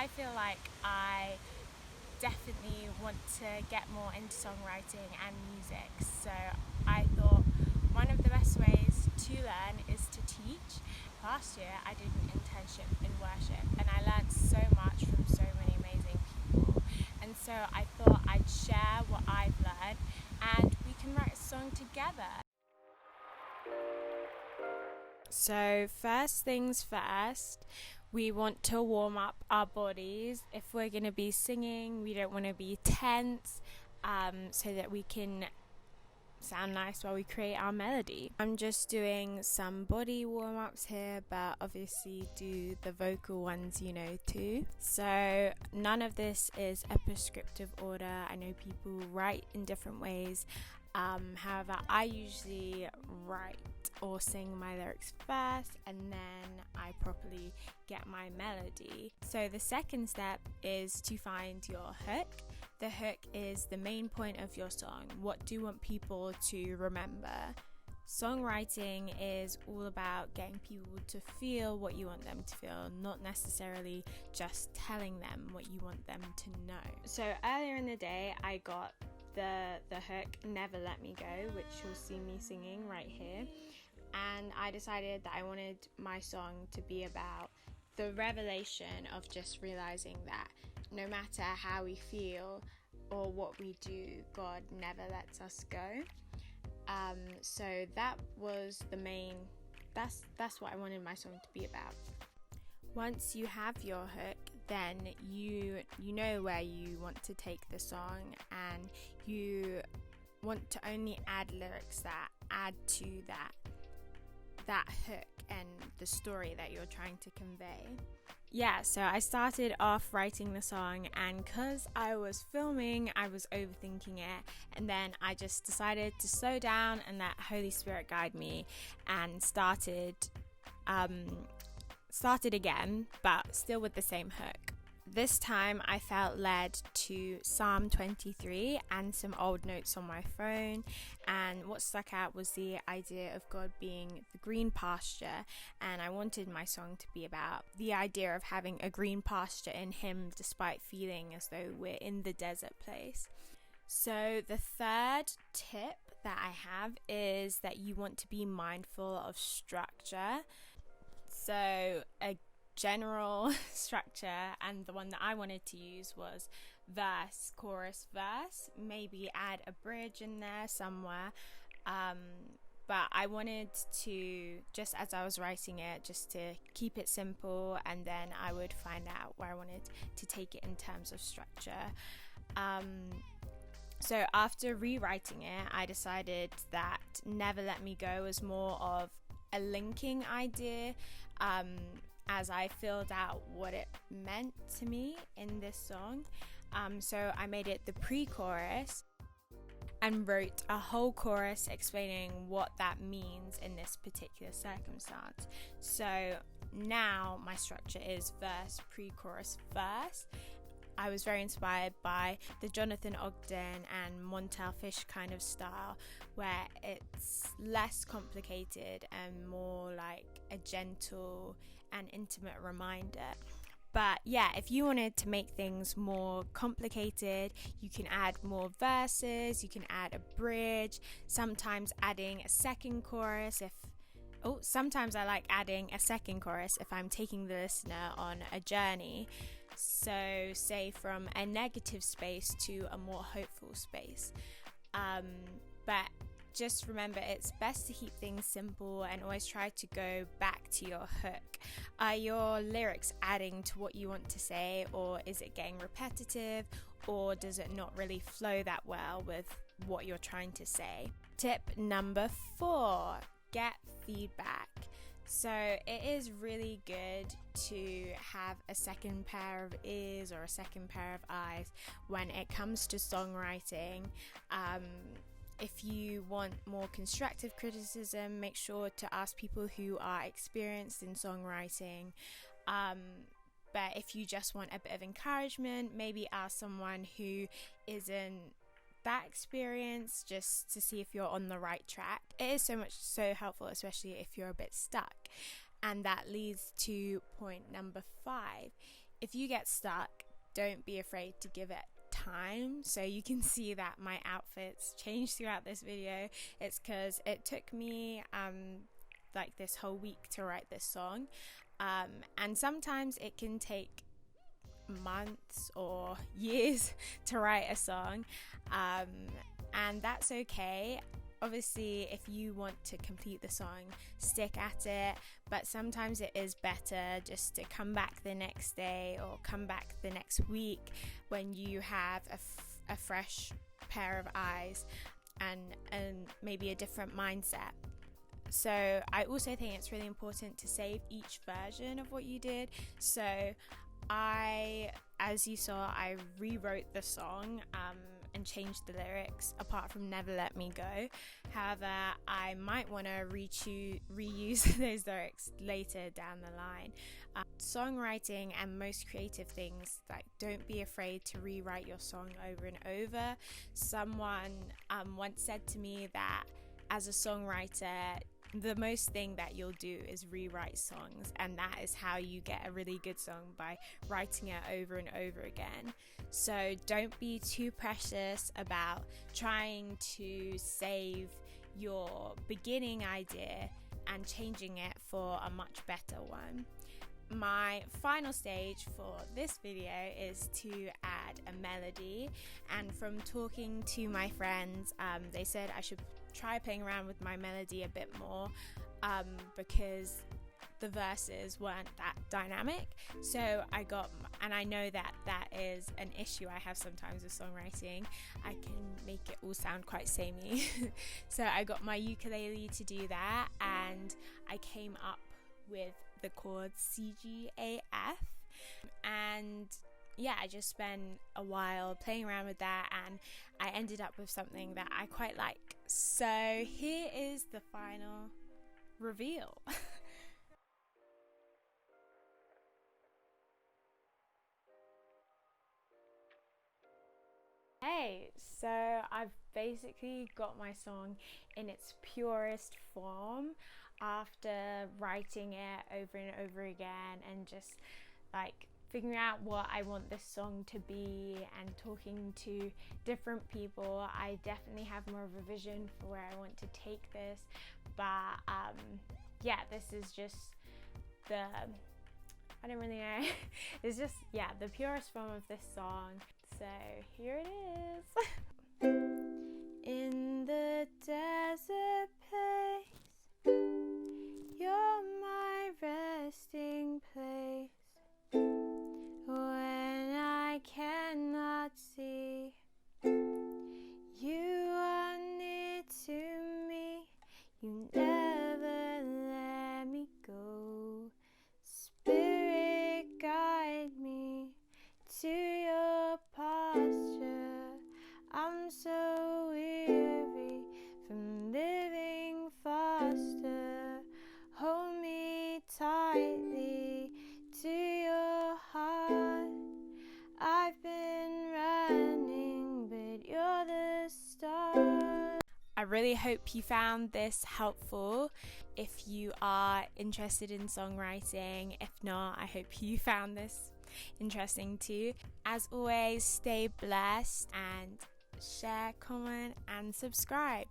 I feel like I definitely want to get more into songwriting and music, so I thought one of the best ways to learn is to teach. Last year I did an internship in worship and I learned so much from so many amazing people, and so I thought I'd share what I've learned and we can write a song together. So first things first, we want to warm up our bodies. If we're going to be singing, we don't want to be tense, so that we can sound nice while we create our melody. I'm just doing some body warm-ups here, but obviously do the vocal ones too. So none of this is a prescriptive order. I know people write in different ways. However, I usually write or sing my lyrics first and then I properly get my melody. So the second step is to find your hook. The hook is the main point of your song. What do you want people to remember? Songwriting is all about getting people to feel what you want them to feel, not necessarily just telling them what you want them to know. So earlier in the day I got the hook Never Let Me Go, which you'll see me singing right here, and I decided that I wanted my song to be about the revelation of just realizing that no matter how we feel or what we do, God never lets us go. So that was the main, that's what I wanted my song to be about. Once you have your hook, then you know where you want to take the song, and you want to only add lyrics that add to that hook and the story that you're trying to convey. Yeah, so I started off writing the song, and because I was filming, I was overthinking it, and then I just decided to slow down and let Holy Spirit guide me, and started again, but still with the same hook. This time I felt led to Psalm 23 and some old notes on my phone, and what stuck out was the idea of God being the green pasture, and I wanted my song to be about the idea of having a green pasture in Him despite feeling as though we're in the desert place. So the third tip that I have is that you want to be mindful of structure. So a general structure, and the one that I wanted to use was verse, chorus, verse, maybe add a bridge in there somewhere, but I wanted to, just as I was writing it, just to keep it simple, and then I would find out where I wanted to take it in terms of structure. So after rewriting it, I decided that Never Let Me Go was more of a linking idea, as I filled out what it meant to me in this song. So I made it the pre-chorus and wrote a whole chorus explaining what that means in this particular circumstance. So now my structure is verse, pre-chorus, verse. I was very inspired by the Jonathan Ogden and Montel Fish kind of style, where it's less complicated and more like a gentle and intimate reminder. But yeah, if you wanted to make things more complicated, you can add more verses, you can add a bridge, sometimes adding a second chorus sometimes I like adding a second chorus if I'm taking the listener on a journey. So say from a negative space to a more hopeful space. But just remember, it's best to keep things simple and always try to go back to your hook. Are your lyrics adding to what you want to say, or is it getting repetitive, or does it not really flow that well with what you're trying to say? Tip number 4, get feedback. So it is really good to have a second pair of ears or a second pair of eyes when it comes to songwriting. If you want more constructive criticism, make sure to ask people who are experienced in songwriting. But if you just want a bit of encouragement, maybe ask someone who isn't that experienced, just to see if you're on the right track. It is so helpful, especially if you're a bit stuck. And that leads to point number 5. if you get stuck, don't be afraid to give it time. So you can see that my outfits changed throughout this video. It's because it took me like this whole week to write this song, and sometimes it can take months or years to write a song, and that's okay. Obviously, if you want to complete the song, stick at it, but sometimes it is better just to come back the next day or come back the next week when you have a fresh pair of eyes and maybe a different mindset. So I also think it's really important to save each version of what you did. So as you saw, I rewrote the song and changed the lyrics apart from Never Let Me Go. However, I might want to reuse those lyrics later down the line. Songwriting and most creative things, like, don't be afraid to rewrite your song over and over. Someone once said to me that as a songwriter, the most thing that you'll do is rewrite songs, and that is how you get a really good song, by writing it over and over again. So don't be too precious about trying to save your beginning idea and changing it for a much better one. My final stage for this video is to add a melody, and from talking to my friends, they said I should try playing around with my melody a bit more, because the verses weren't that dynamic. So I know that is an issue I have sometimes with songwriting. I can make it all sound quite samey. So I got my ukulele to do that, and I came up with the chords C, G, A, F, and yeah, I just spent a while playing around with that, and I ended up with something that I quite like. So here is the final reveal. Hey, so I've basically got my song in its purest form after writing it over and over again and just like figuring out what I want this song to be and talking to different people. I definitely have more of a vision for where I want to take this, but yeah, this is just I don't really know. It's just, yeah, the purest form of this song. So here it is. In the desert place, you're my resting place. When I cannot see, you are near to me. You never let me go. Spirit, guide me to your posture. I'm so weary from living faster. Hold me tightly to your heart. I've been running, but you're the start. I really hope you found this helpful. If you are interested in songwriting, if not, I hope you found this interesting too. As always, stay blessed and share, comment, and subscribe.